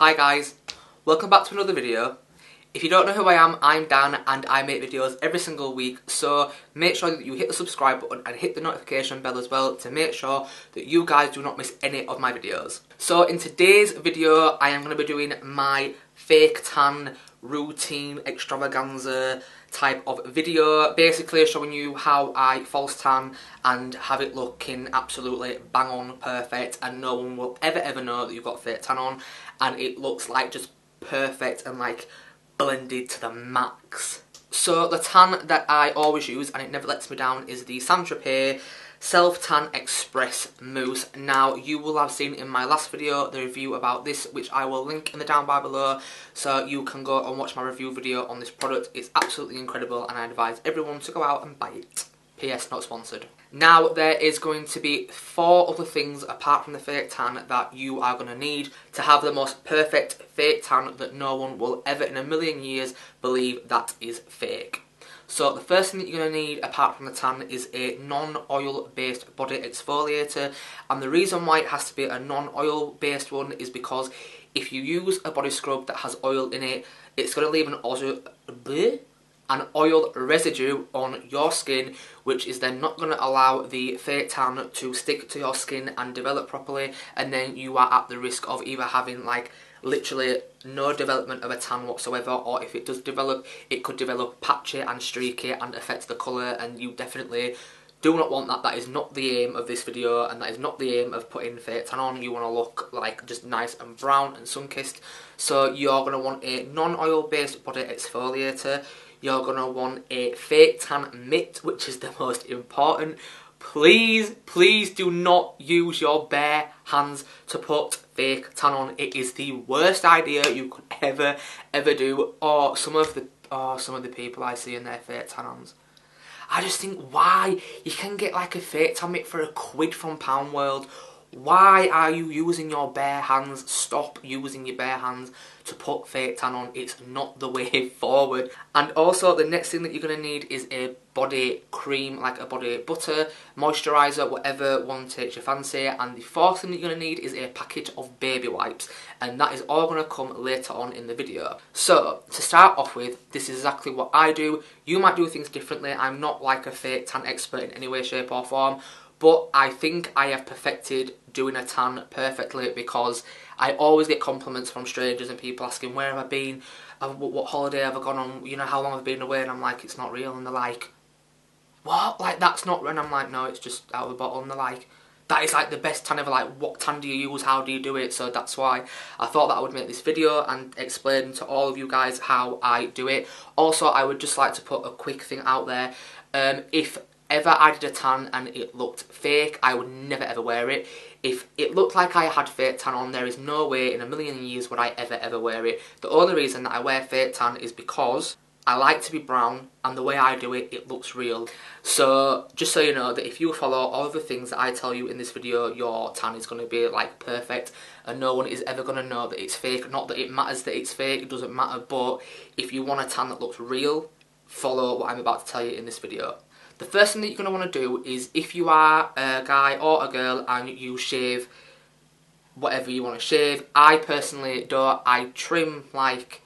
Hi guys, welcome back to another video. If you don't know who I am, I'm Dan and I make videos every single week, so make sure that you hit the subscribe button and hit the notification bell as well to make sure that you guys do not miss any of my videos. So in today's video I am going to be doing my fake tan routine extravaganza type of video, basically showing you how I false tan and have it looking absolutely bang on perfect and no one will ever know that you've got fake tan on and it looks like just perfect and like blended to the max. So the tan that I always use and it never lets me down is the Saint Tropez Self Tan Express Mousse. Now you will have seen in my last video the review about this, which I will link in the down bar below, so you can go and watch my review video on this product. It's absolutely incredible and I advise everyone to go out and buy it. PS not sponsored. Now there is going to be 4 other things apart from the fake tan that you are going to need to have the most perfect fake tan that no one will ever in a million years believe that is fake. So the first thing that you're going to need apart from the tan is a non-oil based body exfoliator, and the reason why it has to be a non-oil based one is because if you use a body scrub that has oil in it, it's going to leave an oil residue on your skin, which is then not going to allow the fake tan to stick to your skin and develop properly, and then you are at the risk of either having like literally no development of a tan whatsoever, or if it does develop, it could develop patchy and streaky and affect the colour, and you definitely do not want that. That is not the aim of this video, and that is not the aim of putting fake tan on. You want to look like just nice and brown and sun-kissed. So you're going to want a non-oil based body exfoliator. You're going to want a fake tan mitt, which is the most important. Please do not use your bare hands to put fake tan on. It is the worst idea you could ever do. Or some of the people I see in their fake tan ons. I just think, why? You can get like a fake tan mitt for £1 from Pound World. Why are you using your bare hands? Stop using your bare hands to put fake tan on. It's not the way forward. And also the next thing that you're going to need is a body cream, like a body butter, moisturiser, whatever one takes your fancy. And the fourth thing that you're going to need is a package of baby wipes, and that is all going to come later on in the video. So to start off with, this is exactly what I do. You might do things differently. I'm not like a fake tan expert in any way, shape or form, but I think I have perfected doing a tan perfectly, because I always get compliments from strangers and people asking where have I been, what holiday have I gone on, you know, how long I've been away, and I'm like, it's not real, and they're like, what, like that's not, and I'm like, no, it's just out of the bottle, and they're like, that is like the best tan ever, like what tan do you use, how do you do it? So that's why I thought that I would make this video and explain to all of you guys how I do it. Also, I would just like to put a quick thing out there. If ever I did a tan and it looked fake, I would never ever wear it. If it looked like I had fake tan on, there is no way in a million years would I ever wear it. The only reason that I wear fake tan is because I like to be brown, and the way I do it, it looks real. So just so you know that if you follow all of the things that I tell you in this video, your tan is going to be like perfect and no one is ever going to know that it's fake. Not that it matters that it's fake, it doesn't matter, but if you want a tan that looks real, follow what I'm about to tell you in this video. The first thing that you're going to want to do is, if you are a guy or a girl and you shave whatever you want to shave, I personally don't. I trim like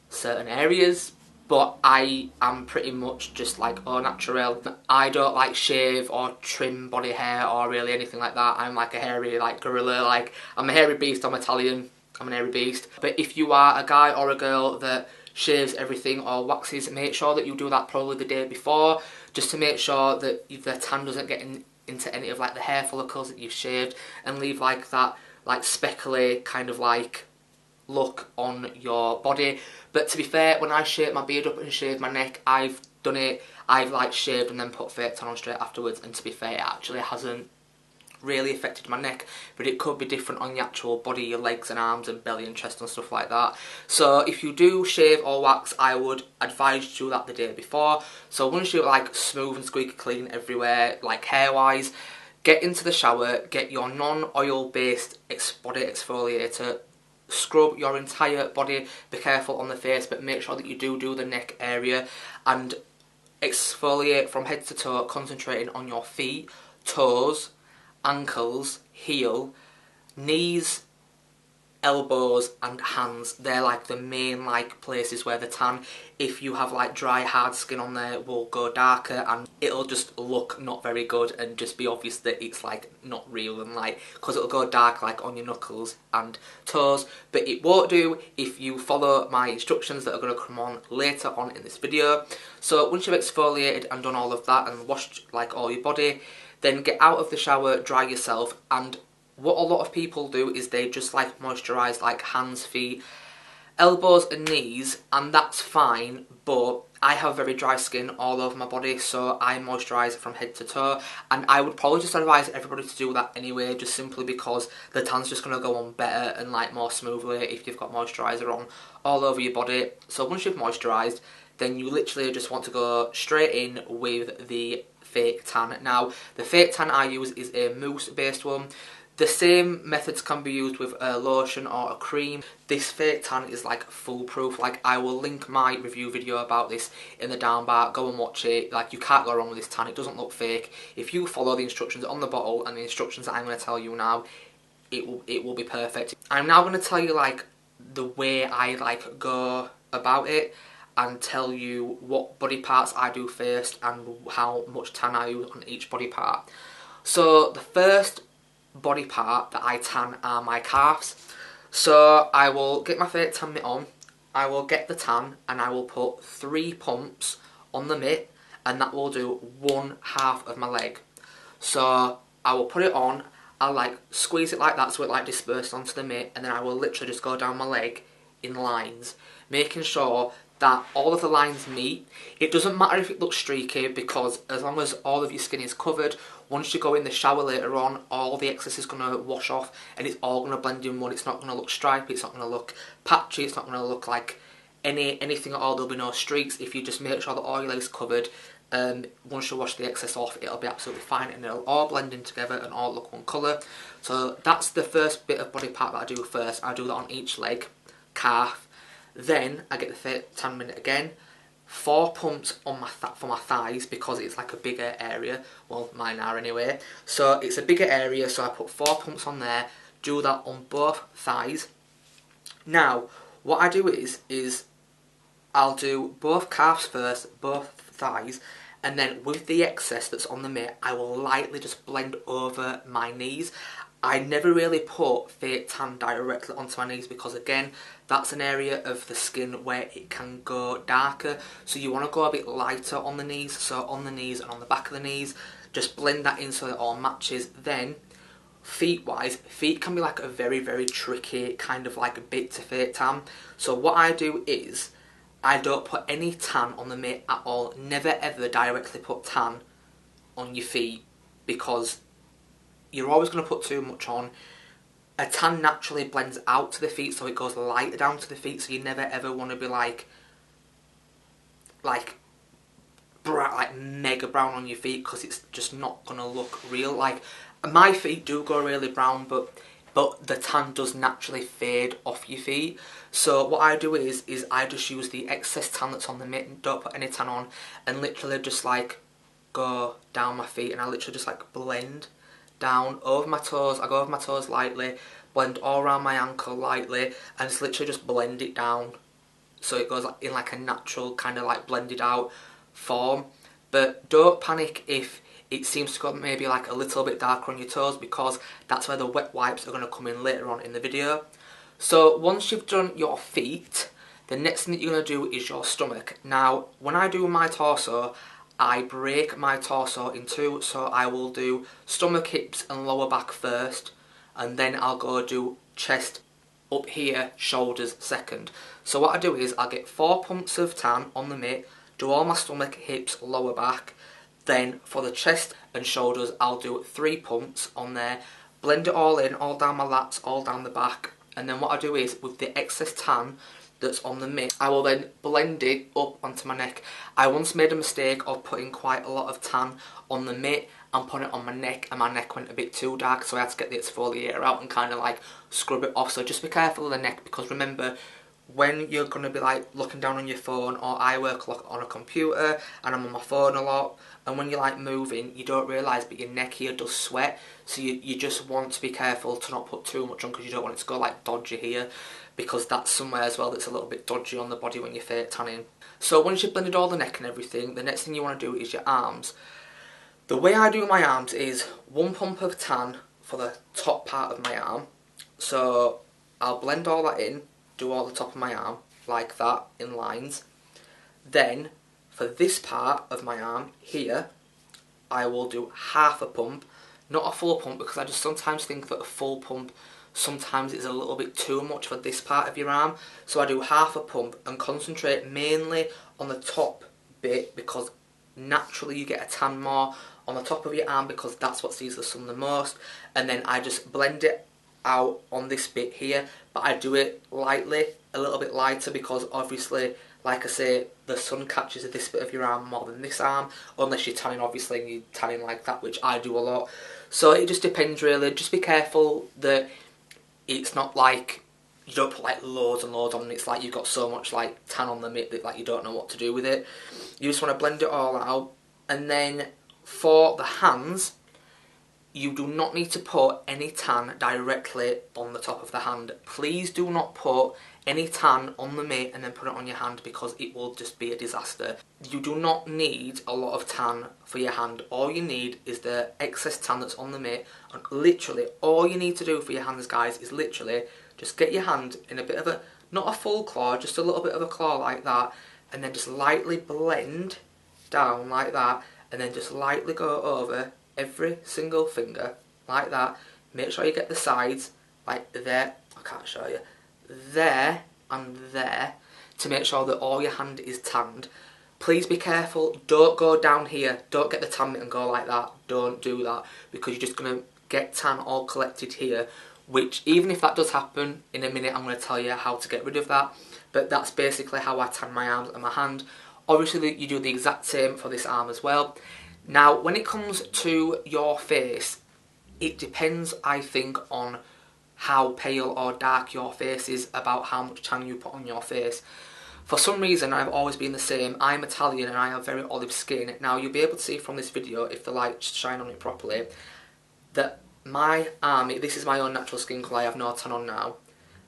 certain areas, but I am pretty much just like au naturel. I don't like shave or trim body hair or really anything like that. I'm like a hairy like gorilla, like I'm a hairy beast, I'm Italian, I'm an hairy beast. But if you are a guy or a girl that shaves everything or waxes, make sure that you do that probably the day before, just to make sure that the tan doesn't get into any of like the hair follicles that you've shaved and leave like that like speckly kind of like look on your body. But to be fair, when I shave my beard up and shave my neck, I've done it, I've like shaved and then put fake tan on straight afterwards, and to be fair, it actually hasn't really affected my neck, but it could be different on the actual body, your legs and arms and belly and chest and stuff like that. So if you do shave or wax, I would advise you to do that the day before. So once you're like smooth and squeaky clean everywhere, like hair wise, get into the shower, get your non-oil based body exfoliator, scrub your entire body, be careful on the face, but make sure that you do the neck area, and exfoliate from head to toe, concentrating on your feet, toes, ankles, heel, knees, elbows and hands. They're like the main like places where the tan, if you have like dry hard skin on there, will go darker and it'll just look not very good and just be obvious that it's like not real, and like because it'll go dark like on your knuckles and toes. But it won't do if you follow my instructions that are going to come on later on in this video. So once you've exfoliated and done all of that and washed like all your body, then get out of the shower, dry yourself. And what a lot of people do is they just like moisturise like hands, feet, elbows and knees, and that's fine, but I have very dry skin all over my body, so I moisturise from head to toe, and I would probably just advise everybody to do that anyway, just simply because the tan's just going to go on better and like more smoothly if you've got moisturiser on all over your body. So once you've moisturised, then you literally just want to go straight in with the fake tan. Now, the fake tan I use is a mousse based one. The same methods can be used with a lotion or a cream. This fake tan is like foolproof. Like, I will link my review video about this in the down bar. Go and watch it. Like, you can't go wrong with this tan. It doesn't look fake. If you follow the instructions on the bottle and the instructions that I'm going to tell you now, it will be perfect. I'm now going to tell you like the way I like go about it, and tell you what body parts I do first and how much tan I use on each body part. So the first body part that I tan are my calves. So I will get my fake tan mitt on, I will get the tan, and I will put 3 pumps on the mitt, and that will do 1/2 of my leg. So I will put it on, I'll like squeeze it like that so it like disperses onto the mitt, and then I will literally just go down my leg in lines, making sure that all of the lines meet. It doesn't matter if it looks streaky, because as long as all of your skin is covered, once you go in the shower later on, all the excess is going to wash off and it's all going to blend in one. It's not going to look stripy, it's not going to look patchy, it's not going to look like anything at all. There'll be no streaks if you just make sure that all your legs covered. Once you wash the excess off, it'll be absolutely fine and it'll all blend in together and all look one colour. So that's the first bit of body part that I do first. I do that on each leg, calf. Then I get the fake tan mitt again, 4 pumps on for my thighs, because it's like a bigger area. Well, mine are anyway. So it's a bigger area, so I put 4 pumps on there, do that on both thighs. Now, what I do is I'll do both calves first, both thighs, and then with the excess that's on the mitt, I will lightly just blend over my knees. I never really put fake tan directly onto my knees, because again, that's an area of the skin where it can go darker, so you want to go a bit lighter on the knees. So on the knees and on the back of the knees, just blend that in so it all matches. Then feet wise, feet can be like a very, very tricky kind of like a bit to fake tan. So what I do is I don't put any tan on the mitt at all. Never ever directly put tan on your feet, because you're always going to put too much on. A tan naturally blends out to the feet, so it goes lighter down to the feet, so you never ever want to be like bright, like mega brown on your feet, because it's just not going to look real. Like, my feet do go really brown, but the tan does naturally fade off your feet. So what I do is I just use the excess tan that's on the mitt and don't put any tan on, and literally just like go down my feet, and I literally just like blend down over my toes. I go over my toes lightly, blend all around my ankle lightly, and it's literally just blend it down so it goes in like a natural kind of like blended out form. But don't panic if it seems to go maybe like a little bit darker on your toes, because that's where the wet wipes are going to come in later on in the video. So once you've done your feet, the next thing that you're going to do is your stomach. Now, when I do my torso, I break my torso in 2, so I will do stomach, hips and lower back first, and then I'll go do chest, up here, shoulders second. So what I do is I'll get 4 pumps of tan on the mitt, do all my stomach, hips, lower back. Then for the chest and shoulders, I'll do 3 pumps on there, blend it all in, all down my lats, all down the back. And then what I do is, with the excess tan that's on the mitt, I will then blend it up onto my neck. I once made a mistake of putting quite a lot of tan on the mitt and putting it on my neck, and my neck went a bit too dark, so I had to get the exfoliator out and kind of like scrub it off. So just be careful of the neck, because remember, when you're going to be like looking down on your phone, or I work on a computer and I'm on my phone a lot, and when you're like moving, you don't realise but your neck here does sweat, so you just want to be careful to not put too much on, because you don't want it to go like dodgy here, because that's somewhere as well that's a little bit dodgy on the body when you're fake tanning. So once you've blended all the neck and everything, the next thing you want to do is your arms. The way I do my arms is 1 pump of tan for the top part of my arm. So I'll blend all that in, do all the top of my arm like that in lines. Then for this part of my arm here, I will do half a pump, not a full pump, because I just sometimes think that a full pump sometimes is a little bit too much for this part of your arm. So I do half a pump and concentrate mainly on the top bit, because naturally you get a tan more on the top of your arm because that's what sees the sun the most. And then I just blend it out on this bit here, but I do it lightly, a little bit lighter, because obviously, like I say, the sun catches this bit of your arm more than this arm, unless you're tanning obviously and you're tanning like that, which I do a lot. So it just depends really. Just be careful that it's not like you don't put like loads and loads on and it's like you've got so much like tan on the mitt that like you don't know what to do with it. You just want to blend it all out. And then for the hands, you do not need to put any tan directly on the top of the hand. Please do not put any tan on the mitt and then put it on your hand, because it will just be a disaster. You do not need a lot of tan for your hand. All you need is the excess tan that's on the mitt, and literally all you need to do for your hands, guys, is literally just get your hand in a bit of a, not a full claw, just a little bit of a claw like that, and then just lightly blend down like that, and then just lightly go over every single finger like that. Make sure you get the sides like there, I can't show you, there and there, to make sure that all your hand is tanned. Please be careful, don't go down here, don't get the tan mitt and go like that, don't do that, because you're just going to get tan all collected here, which even if that does happen, in a minute I'm going to tell you how to get rid of that. But that's basically how I tan my arms and my hand. Obviously you do the exact same for this arm as well. Now when it comes to your face, it depends, I think, on how pale or dark your face is about how much tan you put on your face. For some reason I've always been the same. I'm Italian and I have very olive skin. Now you'll be able to see from this video, if the light shine on it properly, that my arm, this is my own natural skin colour, I have no tan on now.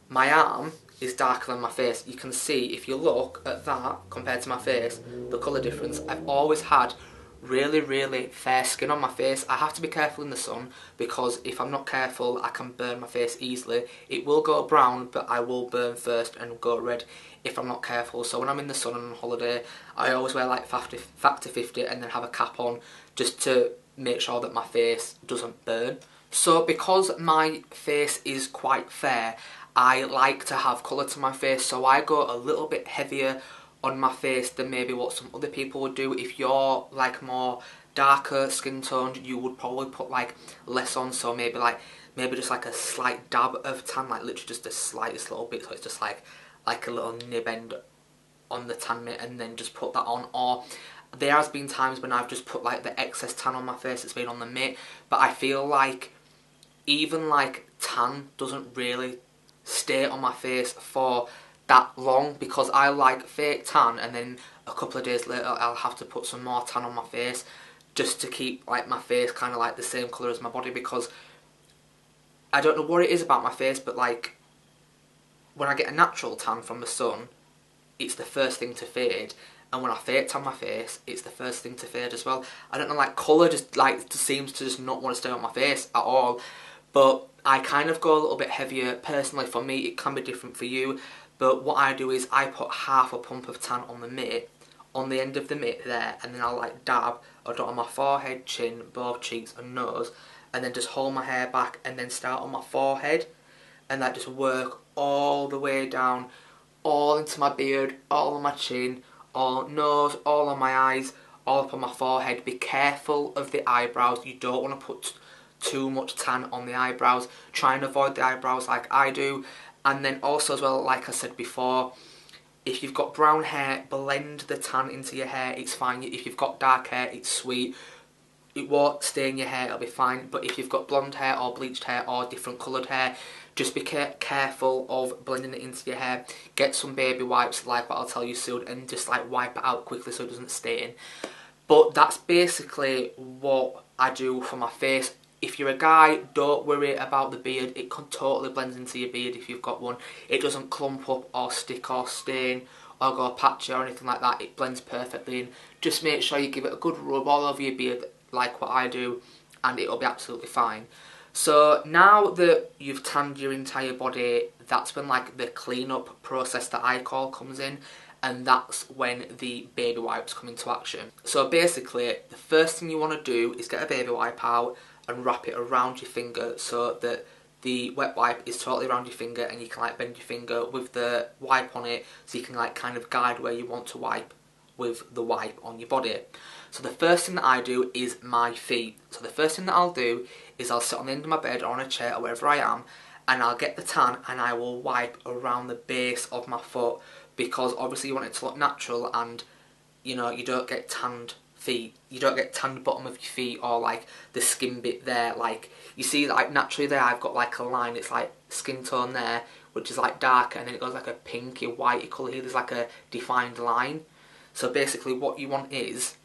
My arm is darker than my face. You can see, if you look at that compared to my face, the colour difference. I've always had really, really fair skin on my face. I have to be careful in the sun, because if I'm not careful I can burn my face easily. It will go brown, but I will burn first and go red if I'm not careful. So when I'm in the sun and on holiday, I always wear like Factor 50 and then have a cap on, just to make sure that my face doesn't burn. So because my face is quite fair, I like to have colour to my face, so I go a little bit heavier on my face than maybe what some other people would do. If you're like more darker skin toned, you would probably put like less on, so maybe just like a slight dab of tan, like literally just the slightest little bit, so it's just like a little nib end on the tan mitt, and then just put that on. Or there has been times when I've just put like the excess tan on my face that's been on the mitt, but I feel like even like tan doesn't really stay on my face for that long, because I like fake tan and then a couple of days later I'll have to put some more tan on my face just to keep like my face kind of like the same colour as my body, because I don't know what it is about my face, but like when I get a natural tan from the sun, it's the first thing to fade, and when I fake tan my face, it's the first thing to fade as well. I don't know, like colour just like seems to just not want to stay on my face at all. But I kind of go a little bit heavier. Personally, for me, it can be different for you. But what I do is I put half a pump of tan on the mitt, on the end of the mitt there, and then I'll like dab or dot on my forehead, chin, both cheeks and nose, and then just hold my hair back and then start on my forehead, and like just work all the way down, all into my beard, all on my chin, all nose, all on my eyes, all up on my forehead. Be careful of the eyebrows. You don't want to put too much tan on the eyebrows. Try and avoid the eyebrows like I do. And then also as well, like I said before, if you've got brown hair, blend the tan into your hair, it's fine. If you've got dark hair, it's sweet. It won't stain your hair, it'll be fine. But if you've got blonde hair or bleached hair or different coloured hair, Just be careful of blending it into your hair. Get some baby wipes like what I'll tell you soon, and just like wipe it out quickly so it doesn't stain. But that's basically what I do for my face. If you're a guy, don't worry about the beard. It can totally blend into your beard if you've got one. It doesn't clump up or stick or stain or go patchy or anything like that. It blends perfectly in. Just make sure you give it a good rub all over your beard like what I do, and it'll be absolutely fine. So now that you've tanned your entire body, that's when like the clean-up process that I call comes in. And that's when the baby wipes come into action. So basically, the first thing you want to do is get a baby wipe out and wrap it around your finger so that the wet wipe is totally around your finger, and you can like bend your finger with the wipe on it so you can like kind of guide where you want to wipe with the wipe on your body. So the first thing that I do is my feet. So the first thing that I'll do is I'll sit on the end of my bed or on a chair or wherever I am, and I'll get the tan and I will wipe around the base of my foot, because obviously you want it to look natural, and you know, you don't get tanned feet, you don't get tanned bottom of your feet or like the skin bit there. Like you see, like naturally there I've got like a line, it's like skin tone there which is like darker, and then it goes like a pinky whitey colour here, there's like a defined line. So basically what you want is,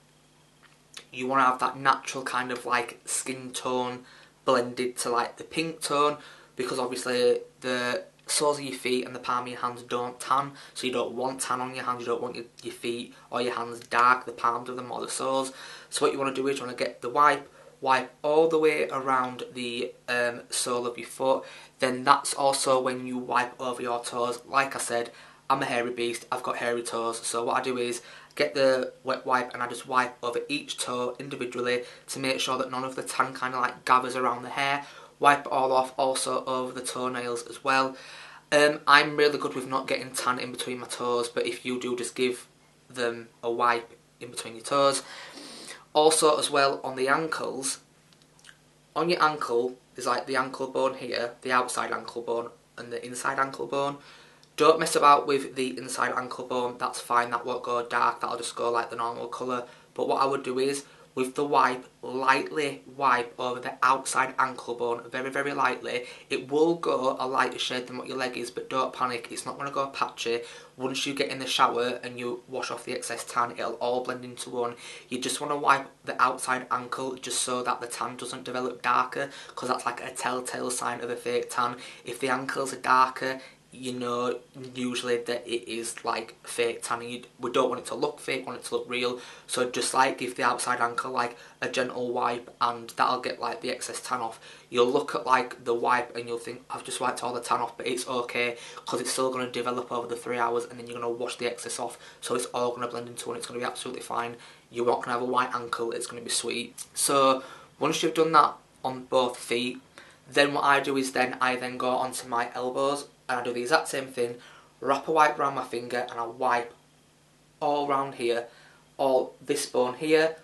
you want to have that natural kind of like skin tone blended to like the pink tone, because obviously the soles of your feet and the palm of your hands don't tan, so you don't want tan on your hands, you don't want your feet or your hands dark, the palms of them or the soles. So what you want to do is you want to get the wipe all the way around the sole of your foot. Then that's also when you wipe over your toes. Like I said, I'm a hairy beast, I've got hairy toes, so what I do is get the wet wipe and I just wipe over each toe individually to make sure that none of the tan kind of like gathers around the hair. Wipe it all off, also over the toenails as well. I'm really good with not getting tan in between my toes, but if you do, just give them a wipe in between your toes. Also as well, on the ankles, on your ankle, there's like the ankle bone here, the outside ankle bone and the inside ankle bone. Don't mess about with the inside ankle bone, that's fine, that won't go dark, that'll just go like the normal colour. But what I would do is, with the wipe, lightly wipe over the outside ankle bone, very, very lightly. It will go a lighter shade than what your leg is, but don't panic, it's not going to go patchy. Once you get in the shower and you wash off the excess tan, it'll all blend into one. You just want to wipe the outside ankle just so that the tan doesn't develop darker, because that's like a telltale sign of a fake tan. If the ankles are darker, you know usually that it is like fake tanning. We don't want it to look fake, we want it to look real. So just like give the outside ankle like a gentle wipe, and that'll get like the excess tan off. You'll look at like the wipe and you'll think, I've just wiped all the tan off, but it's okay, because it's still going to develop over the 3 hours, and then you're going to wash the excess off, so it's all going to blend into one. It's going to be absolutely fine. You're not going to have a white ankle, it's going to be sweet. So once you've done that on both feet, then what I do is I then go onto my elbows, and I do the exact same thing, wrap a wipe around my finger and I wipe all around here, all this bone here,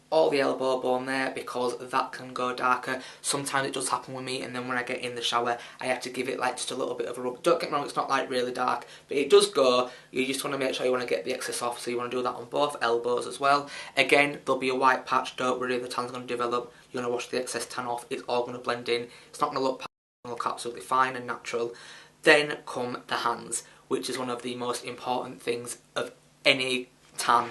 all the elbow bone there, because that can go darker. Sometimes it does happen with me, and then when I get in the shower I have to give it like just a little bit of a rub. Don't get me wrong, it's not like really dark, but it does go. You just want to make sure you want to get the excess off, so you want to do that on both elbows as well. Again, there'll be a white patch, don't worry, the tan's going to develop. You're going to wash the excess tan off, it's all going to blend in, it's not going to look patchy, it's going to look absolutely fine and natural. Then come the hands, which is one of the most important things of any tan,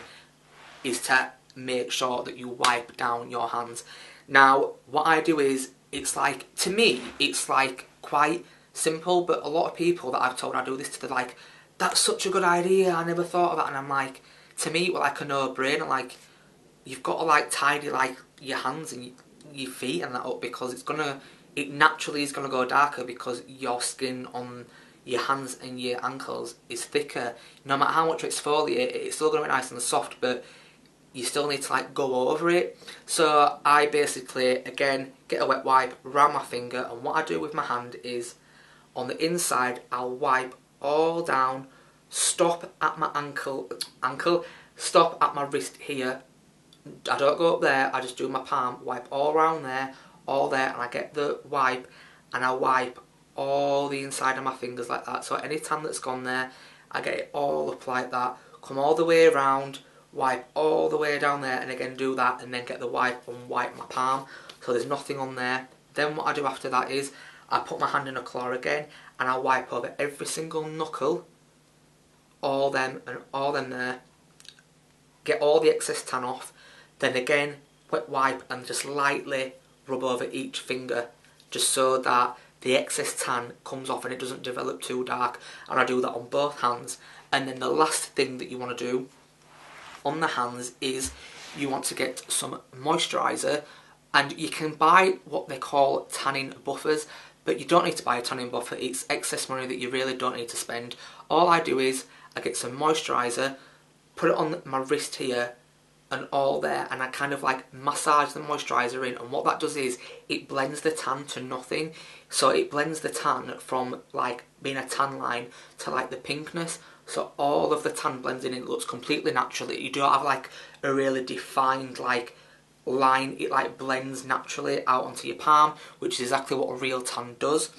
is to make sure that you wipe down your hands. Now, what I do is, it's like, to me, it's like quite simple, but a lot of people that I've told I do this to, they're like, that's such a good idea, I never thought of that. And I'm like, to me, well, like a no-brainer, like, you've got to like tidy like your hands and your feet and that up, because it naturally is going to go darker, because your skin on your hands and your ankles is thicker. No matter how much you exfoliate, it's still going to be nice and soft, but you still need to like go over it. So I basically, again, get a wet wipe around my finger, and what I do with my hand is, on the inside, I'll wipe all down, stop at my ankle, stop at my wrist here. I don't go up there, I just do my palm, wipe all around there, all there, and I get the wipe and I wipe all the inside of my fingers like that. So any tan that's gone there, I get it all up like that, come all the way around, wipe all the way down there, and again do that, and then get the wipe and wipe my palm so there's nothing on there. Then what I do after that is, I put my hand in a claw again and I wipe over every single knuckle, all them and all them there, get all the excess tan off, then again wet wipe and just lightly rub over each finger just so that the excess tan comes off and it doesn't develop too dark, and I do that on both hands. And then the last thing that you want to do on the hands is you want to get some moisturiser, and you can buy what they call tanning buffers, but you don't need to buy a tanning buffer. It's excess money that you really don't need to spend. All I do is I get some moisturiser, put it on my wrist here and all there, and I kind of like massage the moisturiser in, and what that does is it blends the tan to nothing. So it blends the tan from like being a tan line to like the pinkness, so all of the tan blends in and it looks completely natural. You don't have like a really defined like line, it like blends naturally out onto your palm, which is exactly what a real tan does.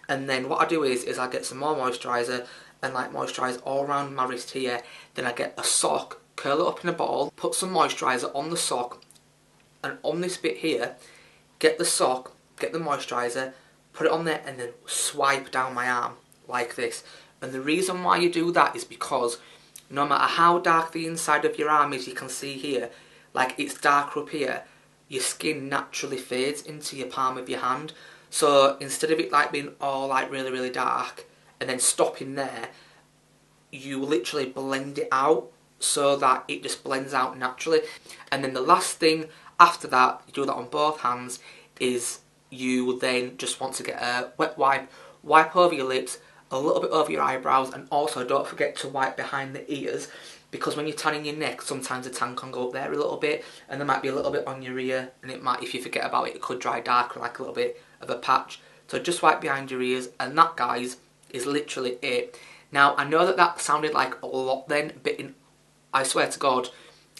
And then what I do is I get some more moisturiser and like moisturise all around my wrist here. Then I get a sock, curl it up in a ball, put some moisturiser on the sock, and on this bit here, get the sock, get the moisturiser, put it on there, and then swipe down my arm like this. And the reason why you do that is because no matter how dark the inside of your arm is, you can see here, like it's darker up here, your skin naturally fades into your palm of your hand. So instead of it like being all like really, really dark and then stopping there, you literally blend it out so that it just blends out naturally. And then the last thing after that, you do that on both hands, is you then just want to get a wet wipe, wipe over your lips, a little bit over your eyebrows, and also don't forget to wipe behind the ears, because when you're tanning your neck, sometimes the tan can go up there a little bit, and there might be a little bit on your ear, and it might, if you forget about it, it could dry darker, like a little bit of a patch. So just wipe behind your ears, and that, guys, is literally it. Now, I know that that sounded like a lot then, but I swear to God,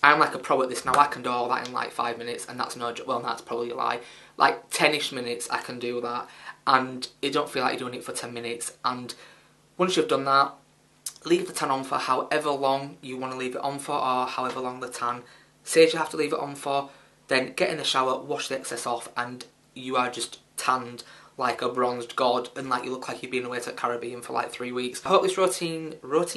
I'm like a pro at this now. I can do all that in like 5 minutes, and that's no joke. Well, that's probably a lie. Like 10ish minutes, I can do that, and it don't feel like you're doing it for 10 minutes. And once you've done that, leave the tan on for however long you want to leave it on for, or however long the tan says you have to leave it on for. Then get in the shower, wash the excess off, and you are just tanned like a bronzed god, and like you look like you've been away to the Caribbean for like 3 weeks. I hope this routine helped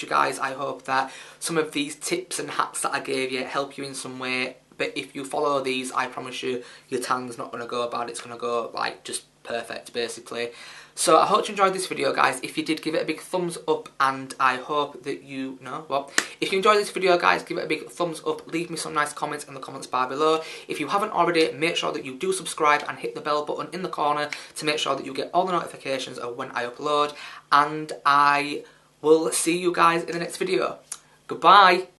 you guys. I hope that some of these tips and hacks that I gave you help you in some way. But if you follow these, I promise you, your tan's not going to go bad. It's going to go like just perfect, basically. So I hope you enjoyed this video, guys. If you did, give it a big thumbs up, and I hope that if you enjoyed this video, guys, give it a big thumbs up. Leave me some nice comments in the comments bar below. If you haven't already, make sure that you do subscribe and hit the bell button in the corner to make sure that you get all the notifications of when I upload. And I will see you guys in the next video. Goodbye.